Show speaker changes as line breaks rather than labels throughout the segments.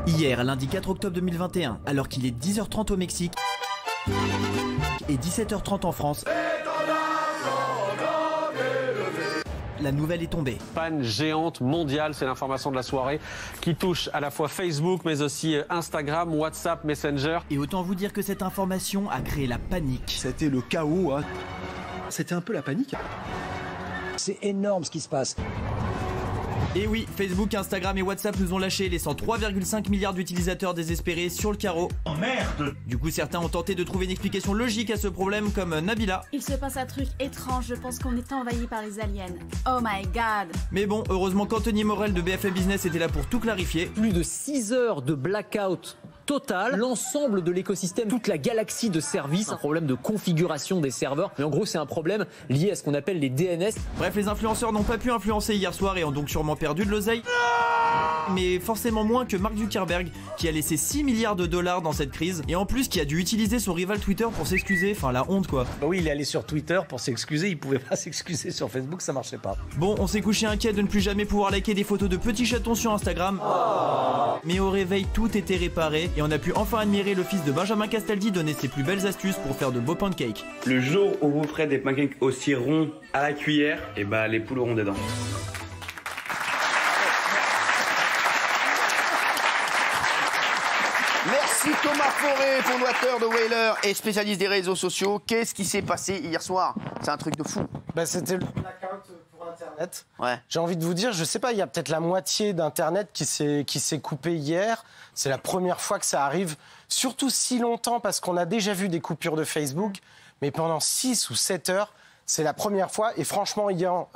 Hier, lundi 4 octobre 2021, alors qu'il est 10h30 au Mexique et 17h30 en France, la nouvelle est tombée.
Panne géante mondiale, c'est l'information de la soirée qui touche à la fois Facebook mais aussi Instagram, WhatsApp, Messenger.
Et autant vous dire que cette information a créé la panique.
C'était le chaos, hein. C'était un peu la panique.
C'est énorme ce qui se passe.
Et oui, Facebook, Instagram et WhatsApp nous ont lâché, laissant 3,5 milliards d'utilisateurs désespérés sur le carreau.
Oh merde!
Du coup, certains ont tenté de trouver une explication logique à ce problème, comme Nabila.
Il se passe un truc étrange, je pense qu'on est envahi par les aliens. Oh my god!
Mais bon, heureusement qu'Anthony Morel de BFM Business était là pour tout clarifier.
Plus de 6 heures de blackout total, l'ensemble de l'écosystème, toute la galaxie de services, un problème de configuration des serveurs, mais en gros c'est un problème lié à ce qu'on appelle les DNS.
Bref, les influenceurs n'ont pas pu influencer hier soir et ont donc sûrement perdu de l'oseille. Mais forcément moins que Mark Zuckerberg, qui a laissé 6 milliards de dollars dans cette crise, et en plus qui a dû utiliser son rival Twitter pour s'excuser, enfin la honte quoi.
Bah oui, il est allé sur Twitter pour s'excuser, il pouvait pas s'excuser sur Facebook, ça marchait pas.
Bon, on s'est couché inquiet de ne plus jamais pouvoir liker des photos de petits chatons sur Instagram. Mais au réveil, tout était réparé, et on a pu enfin admirer le fils de Benjamin Castaldi donner ses plus belles astuces pour faire de beaux pancakes.
Le jour où vous ferez des pancakes aussi ronds à la cuillère, et bah les poules auront des dents.
Merci Thomas Forêt, fondateur de Whaler et spécialiste des réseaux sociaux. Qu'est-ce qui s'est passé hier soir? C'est un truc de fou.
Bah, c'était le blackout pour Internet.
Ouais.
J'ai envie de vous dire, je sais pas, il y a peut-être la moitié d'Internet qui s'est coupé hier. C'est la première fois que ça arrive, surtout si longtemps, parce qu'on a déjà vu des coupures de Facebook, mais pendant 6 ou 7 heures, c'est la première fois. Et franchement, hier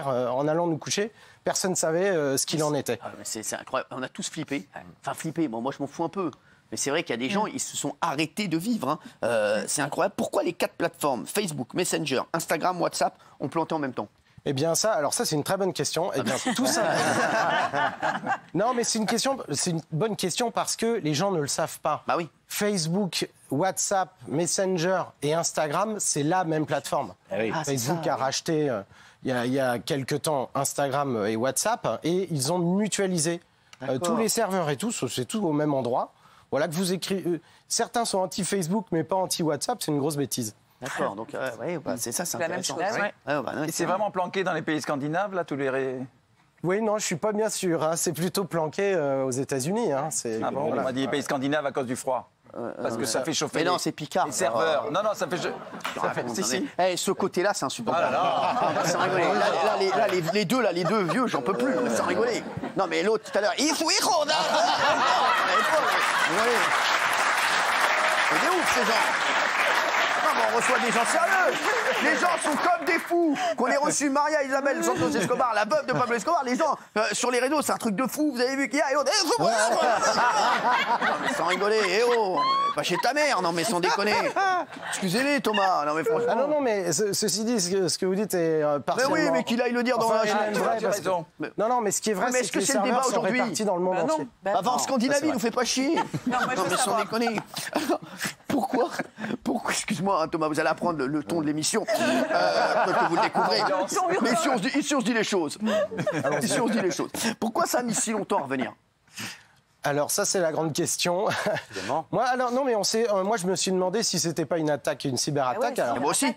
en allant nous coucher, personne ne savait ce qu'il en était.
Ah, c'est incroyable. On a tous flippé. Enfin, flippé, bon, moi je m'en fous un peu. Mais c'est vrai qu'il y a des gens, ils se sont arrêtés de vivre. Hein. C'est incroyable. Pourquoi les 4 plateformes, Facebook, Messenger, Instagram, WhatsApp, ont planté en même temps?
Eh bien ça, c'est une très bonne question. Eh bien tout ça. Non, mais c'est une bonne question parce que les gens ne le savent pas.
Bah oui.
Facebook, WhatsApp, Messenger et Instagram, c'est la même plateforme.
oui.
Facebook a racheté il y a quelques temps Instagram et WhatsApp et ils ont mutualisé tous les serveurs et tout, c'est tout au même endroit. Voilà que vous écrivez. Certains sont anti-Facebook mais pas anti-WhatsApp, c'est une grosse bêtise.
D'accord, donc c'est ça, c'est
la même chose.
Et
c'est vraiment planqué dans les pays scandinaves, là, tous les...
Oui, non, je suis pas bien sûr. Hein. C'est plutôt planqué aux États-Unis. Hein.
Ah bon, voilà. On m'a dit les pays scandinaves à cause du froid. Parce que ça fait chauffer.
Mais non, c'est Picard.
Les serveurs. Non, ça fait. Si.
Hey, ce côté-là, c'est insupportable. Sans rigoler. Là, les deux vieux, j'en peux plus. Sans rigoler. Non, mais l'autre tout à l'heure, il faut y rôder. C'est ouf ces gens. On reçoit des gens sérieux. Les gens sont comme des fous. Qu'on ait reçu Maria Isabel Santos Escobar, la veuve de Pablo Escobar. Les gens sur les réseaux, c'est un truc de fou. Vous avez vu qu'il y a et l'autre. Non, mais sans rigoler. Eh oh, pas chez ta mère. Non mais sans déconner. Excusez-les Thomas. Non mais franchement.
Ah non mais ceci dit, ce que vous dites est partiellement.
Mais oui, mais qu'il aille le dire dans la chaîne.
Non mais ce qui est vrai, c'est que les serveurs sont répartis dans le monde entier.
Avant en Scandinavie, il nous fait pas chier. Non mais sans déconner. Pourquoi, excuse-moi Thomas, vous allez apprendre le ton de l'émission, que vous le découvrez. Mais ici on se dit les choses. Ici on se dit les choses. Pourquoi ça a mis si longtemps à revenir?
Alors ça c'est la grande question. Moi je me suis demandé si c'était pas une attaque, une cyberattaque.
Alors, moi aussi.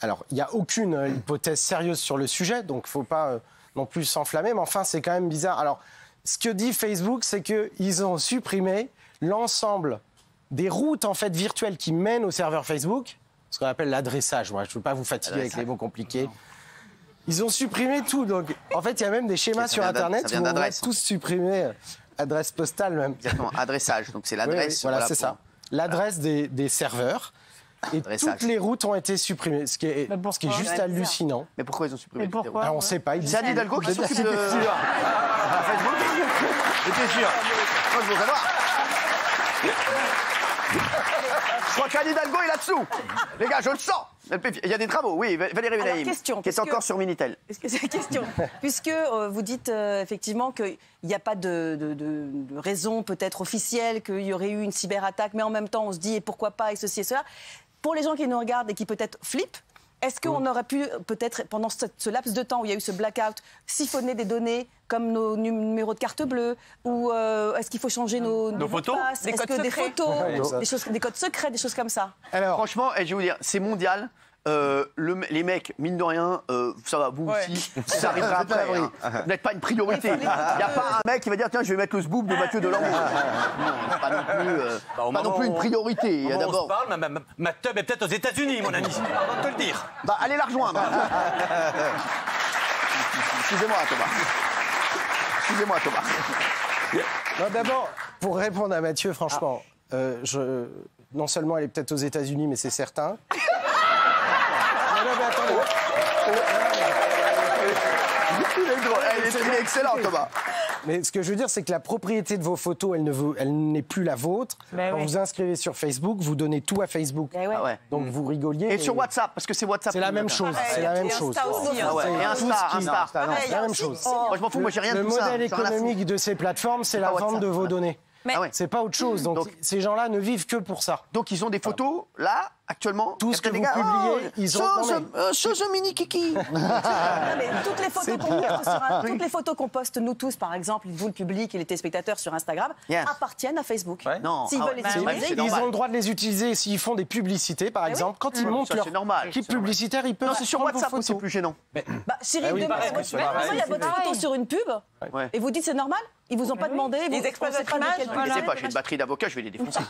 Alors il n'y a aucune hypothèse sérieuse sur le sujet, donc faut pas non plus s'enflammer. Mais enfin c'est quand même bizarre. Alors ce que dit Facebook, c'est qu'ils ont supprimé l'ensemble des routes en fait virtuelles qui mènent au serveur Facebook, ce qu'on appelle l'adressage. Moi, je ne veux pas vous fatiguer avec les mots compliqués. Ils ont supprimé tout. Donc, en fait, il y a même des schémas sur Internet où on va tous supprimer adresse postale même.
Exactement, adressage. Donc c'est l'adresse.
Oui, voilà, c'est ça. L'adresse des serveurs. Et toutes les routes ont été supprimées, ce qui est juste hallucinant.
Mais pourquoi ils ont supprimé toutes les routes?
On ne sait pas.
C'est Anne Hidalgo qui s'occupe de Facebook. J'étais sûr. Moi, je veux savoir. Je crois qu'Anne Hidalgo est là-dessous. Les gars, je le sens. Il y a des travaux, oui. Valérie Benaïm, qui est encore sur Minitel.
Question. Puisque vous dites effectivement qu'il n'y a pas de raison peut-être officielle qu'il y aurait eu une cyberattaque, mais en même temps, on se dit et pourquoi pas et ceci et cela. Pour les gens qui nous regardent et qui peut-être flippent, Est-ce qu'on aurait pu, peut-être, pendant ce laps de temps où il y a eu ce blackout, siphonner des données comme nos numéros de carte bleue, ou est-ce qu'il faut changer nos
photos,
des codes des photos, des codes secrets, des choses comme ça?
Alors, franchement, je vais vous dire, c'est mondial. Les mecs, mine de rien, ça va, vous aussi, ça arrivera après. Hein. Vous n'êtes pas une priorité. Il n'y a pas un mec qui va dire tiens, je vais mettre le zboob de Mathieu Delormeau. Non, pas non plus une priorité.
D'abord, on se parle, ma teub est peut-être aux États-Unis, mon ami. On va te le dire.
Bah, allez la rejoindre. Excusez-moi, Thomas.
Non, d'abord, pour répondre à Mathieu, franchement, non seulement elle est peut-être aux États-Unis, mais c'est certain.
Il est excellent, Thomas.
Mais ce que je veux dire, c'est que la propriété de vos photos, elle n'est plus la vôtre. Quand vous inscrivez sur Facebook, vous donnez tout à Facebook. Donc vous rigoliez.
Et sur WhatsApp, parce que c'est WhatsApp.
C'est la même chose. C'est la même chose.
Et Insta.
C'est la même chose.
Moi, je m'en fous, moi, j'ai rien de tout ça.
Le modèle économique de ces plateformes, c'est la vente de vos données. C'est pas autre chose. Donc ces gens-là ne vivent que pour ça.
Donc ils ont des photos, là, actuellement.
Tout ce que vous publiez, ils ont...
Chose mini kiki.
Mais toutes les photos qu'on poste, nous tous, par exemple, vous, le public et les téléspectateurs sur Instagram, appartiennent à Facebook. S'ils veulent les utiliser,
ils ont le droit de les utiliser s'ils font des publicités, par exemple. Quand ils montent leur clip publicitaire, ils peuvent...
Non, c'est sur WhatsApp où c'est plus gênant.
Cyril, demain, il y a votre photo sur une pub, et vous dites c'est normal? Ils vous ont pas demandé?
Ils exploitent votre image?
Je sais pas, j'ai une batterie d'avocats, je vais les défoncer.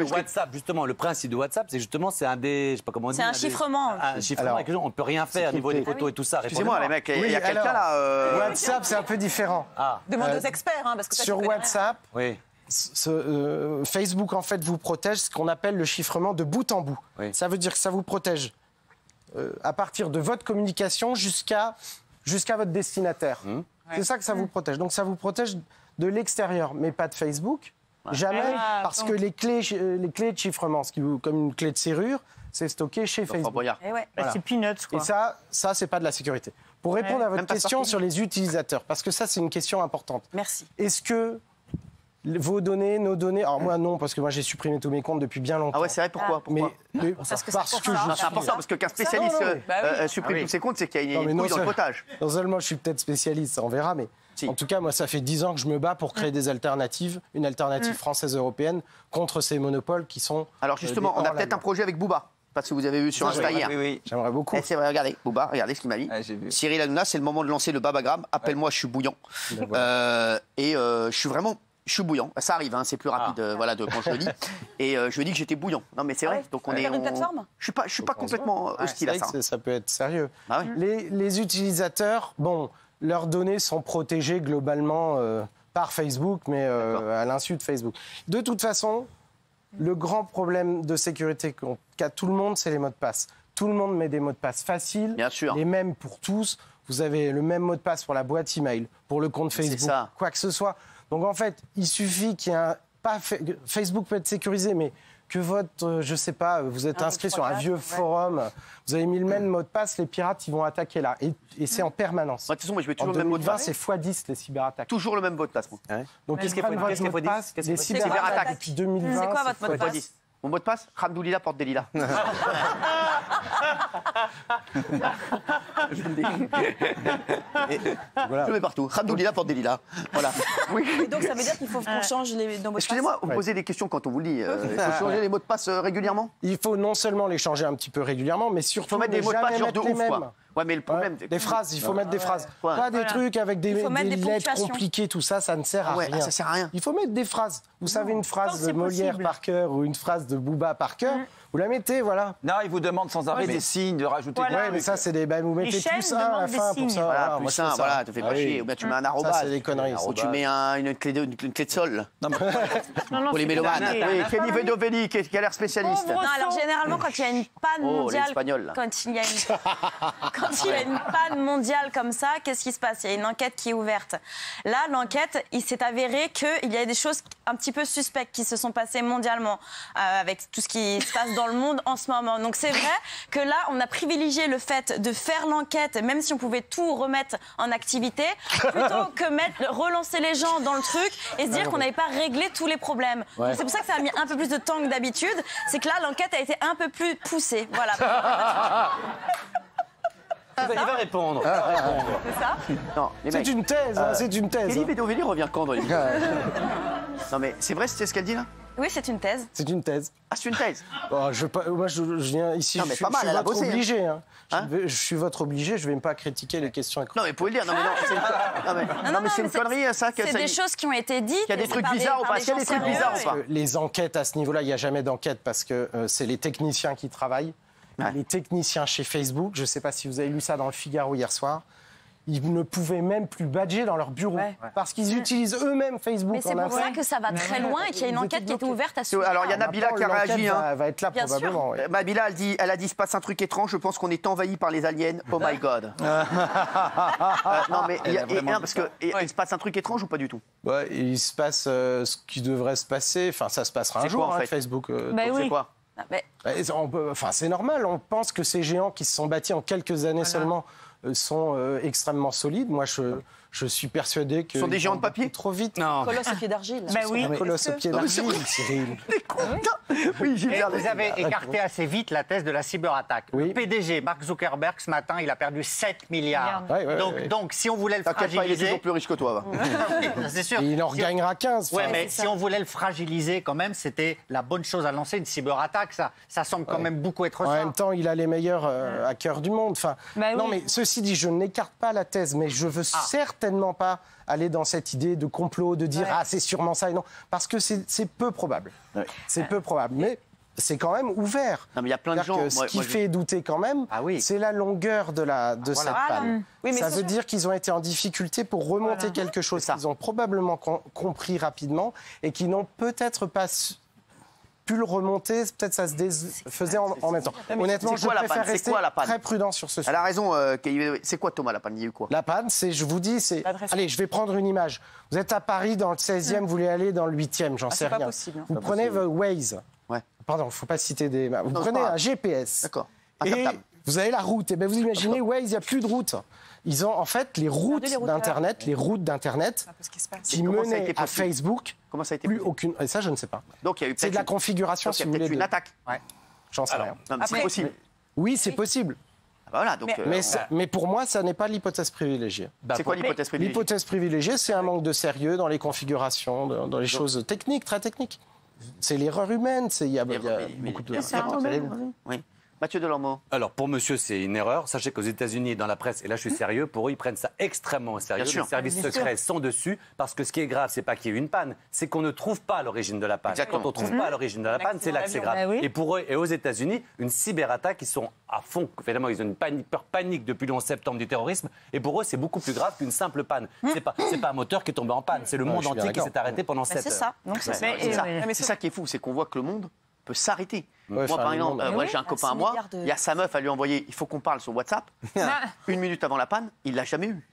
WhatsApp, justement, le principe de WhatsApp, c'est justement, c'est un des, je sais pas comment on dit.
C'est un chiffrement.
Un chiffrement, on ne peut rien faire au niveau des photos et tout ça.
Excusez-moi, les mecs, il y a quelqu'un là.
WhatsApp, c'est un peu différent.
Demandez aux experts, parce que
sur WhatsApp, Facebook, en fait, vous protège ce qu'on appelle le chiffrement de bout en bout. Ça veut dire que ça vous protège à partir de votre communication jusqu'à votre destinataire. C'est ça que ça vous protège. Donc ça vous protège de l'extérieur, mais pas de Facebook. Jamais, parce que les clés de chiffrement, comme une clé de serrure, c'est stocké chez Facebook.
Voilà.
C'est peanuts, quoi.
Et ça c'est pas de la sécurité. Pour répondre à votre question sur les utilisateurs, parce que ça, c'est une question importante.
Merci.
Est-ce que vos données, nos données... Alors moi, non, parce que moi, j'ai supprimé tous mes comptes depuis bien longtemps.
Ah ouais, c'est vrai, pourquoi
Parce que
c'est important, parce que qu'un spécialiste supprime tous ses comptes, c'est qu'il y a une couille dans le potage.
Non seulement je suis peut-être spécialiste, on verra, mais en tout cas, moi, ça fait 10 ans que je me bats pour créer des alternatives, une alternative française européenne contre ces monopoles qui sont...
Alors justement, on a peut-être un projet avec Booba. Parce que vous avez vu sur Insta hier.
Oui.
J'aimerais beaucoup.
C'est vrai, regardez, Booba, regardez ce qu'il m'a dit. Cyril Hanouna, c'est le moment de lancer le babagram. Appelle-moi, je suis bouillant. Je suis vraiment... Je suis bouillant. Ça arrive, c'est plus rapide quand je le dis. Et je lui ai dit que j'étais bouillant. Non, mais c'est vrai. Donc on est.
Une plateforme ?
Je suis pas complètement hostile à ça.
Ça peut être sérieux. Les utilisateurs, leurs données sont protégées globalement par Facebook, mais à l'insu de Facebook. De toute façon, le grand problème de sécurité qu'a tout le monde, c'est les mots de passe. Tout le monde met des mots de passe faciles, les mêmes pour tous. Vous avez le même mot de passe pour la boîte email, pour le compte Facebook, quoi que ce soit. Donc en fait, il suffit qu'il y ait un... Facebook peut être sécurisé, mais que je sais pas, vous êtes inscrit sur un vieux forum, vous avez mis le même mot de passe, les pirates, ils vont attaquer là. Et c'est en permanence.
De toute façon, moi, je mets toujours le même mot de passe.
C'est x10 les cyberattaques.
Toujours le même mot de passe, moi.
Donc qu'est-ce qu'il faut dire ? Les cyberattaques depuis 2020,
c'est quoi votre mot de passe ?
Mon mot de passe, Khamdoulila porte des lilas. Je le mets partout. Khamdoulila porte des lilas. Voilà.
Et donc ça veut dire qu'il faut qu'on change nos mots de passe.
Excusez-moi, vous posez des questions quand on vous le dit. Il faut changer les mots de passe régulièrement ?
Il faut non seulement les changer un petit peu régulièrement, mais surtout
mettre des mots de passe genre de ouf, quoi. Ouais, mais le problème...
Des phrases, il faut mettre des phrases. Pas des trucs avec des lettres compliquées, tout ça, ça ne sert à rien.
Ça sert à rien.
Il faut mettre des phrases. Vous savez, une phrase de Molière par cœur ou une phrase de Booba par cœur, vous la mettez, voilà.
Non, il vous demande sans arrêt des signes, de rajouter des
trucs. Mais ça, c'est des... Vous mettez plus un à la fin pour ça.
Voilà, plus un, voilà, te fais pas chier. Ou bien tu mets un arrobase.
Ça, c'est des conneries.
Ou tu mets une clé de sol. Pour les mélomanes. Oui, Kenny Vedovelli, qui a l'air spécialiste.
Non, alors généralement, quand il y a une panne mondiale...
l'espagnol, là.
Quand il y a une
quand il y a une panne mondiale comme ça, qu'est-ce qui se passe? Il y a une enquête qui est ouverte. Là, l'enquête, il s'est avéré qu'il y a des choses un petit peu suspectes qui se sont passées mondialement avec tout ce qui se passe dans le monde en ce moment. Donc c'est vrai que là, on a privilégié le fait de faire l'enquête, même si on pouvait tout remettre en activité, plutôt que relancer les gens dans le truc et se dire qu'on n'avait pas réglé tous les problèmes. Ouais. C'est pour ça que ça a mis un peu plus de temps que d'habitude. C'est que là, l'enquête a été un peu plus poussée. Voilà.
Il va répondre.
C'est ça?
Non,
c'est une thèse, c'est une thèse.
Kelly Bedovelli revient quand dans les... Non mais c'est vrai, c'est ce qu'elle dit là?
Oui, c'est une thèse.
C'est une thèse.
Ah, c'est une thèse.
Moi, je viens ici,
non, mais
je
pas mal,
suis
elle a
votre
bossé,
obligé.
hein.
Je suis votre obligé, je ne vais pas critiquer les questions.
Non, mais vous pouvez le dire. Non, mais c'est une connerie, ça.
C'est des choses qui ont été dites.
Il y a des trucs bizarres ou pas? Il y a des trucs bizarres ou pas?
Les enquêtes à ce niveau-là, il n'y a jamais d'enquête parce que c'est les techniciens qui travaillent. Ouais. Les techniciens chez Facebook, je ne sais pas si vous avez lu ça dans le Figaro hier soir, ils ne pouvaient même plus badger dans leur bureau parce qu'ils utilisent eux-mêmes Facebook.
Mais c'est pour ça que ça va très loin et qu'il y a une enquête qui est ouverte à ce sujet.
Alors il y a Nabila qui a réagi.
Va être là
bien
probablement.
Oui. Nabila, elle a dit, se passe un truc étrange. Je pense qu'on est envahi par les aliens. Oh my God. Non mais parce que il se passe un truc étrange ou pas du tout?
Ouais, il se passe ce qui devrait se passer. Enfin, ça se passera un jour. En fait. Facebook.
C'est quoi?
C'est normal. On pense que ces géants qui se sont bâtis en quelques années seulement sont extrêmement solides. Moi, je suis persuadé que...
Ce sont des géants de papier?
Trop vite.
Non. Colosse au pied d'argile.
Ben oui. Colosse au pied d'argile, Cyril.
Oui,
vous avez écarté assez vite la thèse de la cyberattaque. Oui. Le PDG, Mark Zuckerberg, ce matin, il a perdu 7 milliards. Donc, si on voulait le fragiliser...
Pas, il est toujours plus riche que toi.
C'est sûr.
Et il en regagnera 15.
Oui, mais si on voulait le fragiliser, quand même, c'était la bonne chose à lancer, une cyberattaque. Ça semble quand même beaucoup être ça.
En même temps, il a les meilleurs hackers du monde. Enfin, non, mais ceci dit, je n'écarte pas la thèse, mais je veux certainement pas aller dans cette idée de complot, de dire c'est sûrement ça et non, parce que c'est peu probable. C'est peu probable, mais c'est quand même ouvert.
Non, mais il y a plein de gens.
Ce qui fait douter quand même, c'est la longueur de cette panne. Oui, ça veut dire qu'ils ont été en difficulté pour remonter quelque chose qu'ils ont probablement compris rapidement et qui n'ont peut-être pas pu le remonter, peut-être ça se faisait en même temps. Honnêtement, je préfère rester très prudent sur ce sujet.
Elle a raison. C'est quoi, Thomas, la panne? Il y a eu quoi?
La panne, je vous dis, allez, je vais prendre une image. Vous êtes à Paris, dans le 16e, vous voulez aller dans le 8e, j'en sais rien. Vous prenez Waze. Pardon, il ne faut pas citer des... Vous prenez un GPS.
D'accord.
Et vous avez la route. Et bien vous imaginez, Waze, il n'y a plus de route. Ils ont en fait les routes d'Internet, qui menaient à Facebook.
Comment ça a été
plus aucune. Et ça, je ne sais pas.
Donc il y a eu
c'est de la configuration.
Donc, il y a peut-être une attaque.
J'en sais rien.
C'est possible.
Oui, c'est possible.
Voilà, donc,
mais pour moi, ça n'est pas l'hypothèse privilégiée.
C'est quoi l'hypothèse privilégiée?
L'hypothèse privilégiée, c'est un manque de sérieux dans les configurations, dans les choses techniques, très techniques. C'est l'erreur humaine. Il y a beaucoup de...
Oui. Mathieu Delormeau.
Alors, pour monsieur, c'est une erreur. Sachez qu'aux États-Unis, dans la presse, et là je suis sérieux, pour eux, ils prennent ça extrêmement au sérieux. Les services secrets sont dessus, parce que ce qui est grave, c'est pas qu'il y ait eu une panne, c'est qu'on ne trouve pas l'origine de la panne. Exactement. Quand on ne trouve pas l'origine de la panne, c'est là que c'est grave. Et pour eux, et aux États-Unis, une cyberattaque, ils sont à fond. Évidemment, ils ont une peur panique depuis le 11 septembre du terrorisme, et pour eux, c'est beaucoup plus grave qu'une simple panne. C'est pas un moteur qui est tombé en panne, c'est le monde entier qui s'est arrêté pendant 7 heures.
C'est ça qui est fou, c'est qu'on voit que le monde peut s'arrêter. Moi, par exemple, j'ai un copain à moi, il y a sa meuf à lui envoyer, il faut qu'on parle sur WhatsApp. 1 minute avant la panne, il l'a jamais eu.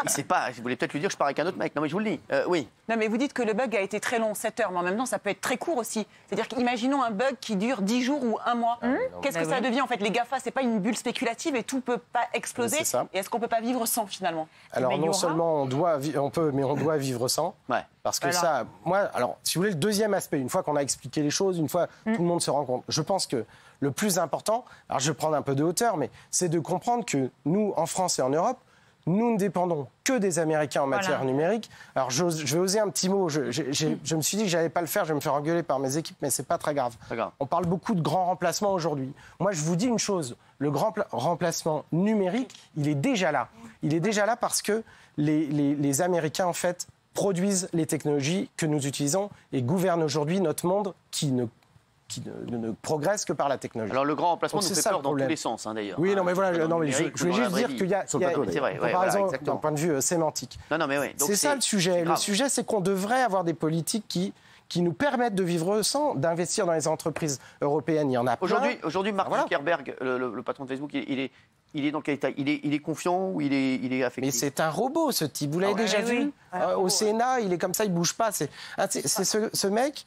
Il sait pas, je voulais peut-être lui dire, je pars avec un autre mec. Non, mais je vous le dis, oui.
Non, mais vous dites que le bug a été très long, 7 heures, mais en même temps, ça peut être très court aussi. C'est-à-dire qu'imaginons un bug qui dure 10 jours ou 1 mois. Qu'est-ce que ça devient en fait? Les GAFA, c'est pas une bulle spéculative et tout peut pas exploser. Et est-ce qu'on peut pas vivre sans finalement?
Alors non seulement on peut, mais on doit vivre sans. Parce que ça, moi, alors si vous voulez, le deuxième aspect, une fois qu'on a expliqué les choses, une fois tout le monde se rend compte, je pense que le plus important, alors je vais prendre un peu de hauteur, mais c'est de comprendre que nous, en France et en Europe, nous ne dépendons que des Américains en matière numérique. Alors, je vais oser un petit mot. Je me suis dit que je n'allais pas le faire. Je vais me faire engueuler par mes équipes, mais ce n'est pas très grave. On parle beaucoup de grands remplacements aujourd'hui. Moi, je vous dis une chose. Le grand remplacement numérique, il est déjà là. Il est déjà là parce que les Américains, en fait, produisent les technologies que nous utilisons et gouvernent aujourd'hui notre monde qui ne progresse que par la technologie.
Alors le grand remplacement nous fait peur dans tous les sens, d'ailleurs.
Oui, non, mais voilà, je voulais juste dire qu'il y a une comparaison d'un point de vue sémantique. C'est ça le sujet. Le sujet, c'est qu'on devrait avoir des politiques qui nous permettent de vivre sans, d'investir dans les entreprises européennes. Il y en a plein.
Aujourd'hui, Mark Zuckerberg, le patron de Facebook, il Il est dans quel état? Il est confiant ou il est affecté?
Mais c'est un robot, ce type. Vous l'avez déjà vu au Sénat, il est comme ça, il bouge pas. C'est ce mec.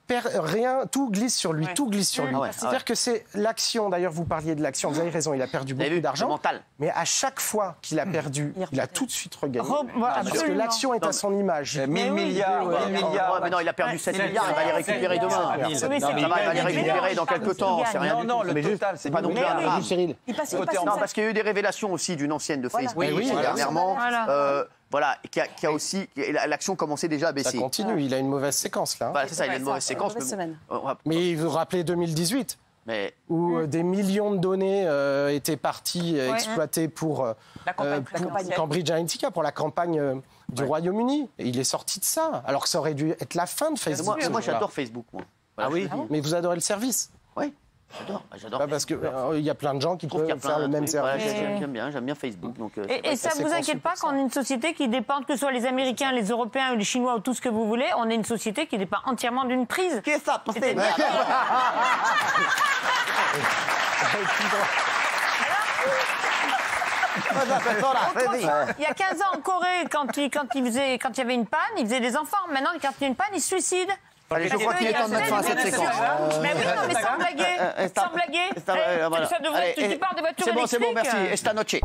Rien, tout glisse sur lui, tout glisse sur lui. C'est-à-dire que c'est l'action, d'ailleurs vous parliez de l'action, vous avez raison, il a perdu beaucoup d'argent, mais à chaque fois qu'il a perdu, il a tout de suite regagné. Parce que l'action est à son image.
1000 milliards, 1000 milliards.
Mais non, il a perdu 7 milliards, il va les récupérer demain. Il va les récupérer dans quelques temps, c'est rien du tout.
Non, le total, c'est pas non plus un drame.
Non, parce qu'il y a eu des révélations aussi d'une ancienne de Facebook dernièrement. Voilà, qui a aussi. L'action commençait déjà à baisser.
Ça continue, il a une mauvaise séquence là.
Voilà, c'est ça, il a une mauvaise séquence.
Mais vous vous rappelez 2018 où des millions de données étaient parties exploitées pour Cambridge Analytica, pour la campagne du Royaume-Uni. Et il est sorti de ça, alors que ça aurait dû être la fin de Facebook.
Moi j'adore Facebook, moi.
Ah oui, mais vous adorez le service?
Oui. J'adore.
Parce qu'il y a plein de gens qui peuvent faire le même service.
J'aime bien Facebook. Donc,
et ça ne vous inquiète pas qu'on est une société qui dépend, que ce soit les Américains, les Européens ou les Chinois ou tout ce que vous voulez, on est une société qui dépend entièrement d'une prise.
Qu'est-ce que ça?
Il y a 15 ans en Corée, quand il y avait une panne, il faisait des enfants. Maintenant, quand il y a une panne, il se suicide.
Allez, je crois qu'il est temps de mettre fin à cette séquence.
Mais oui, non, mais sans blaguer. Sans blaguer. Ça devrait être, tu parles de voiture électrique.
C'est bon, merci. Esta noche.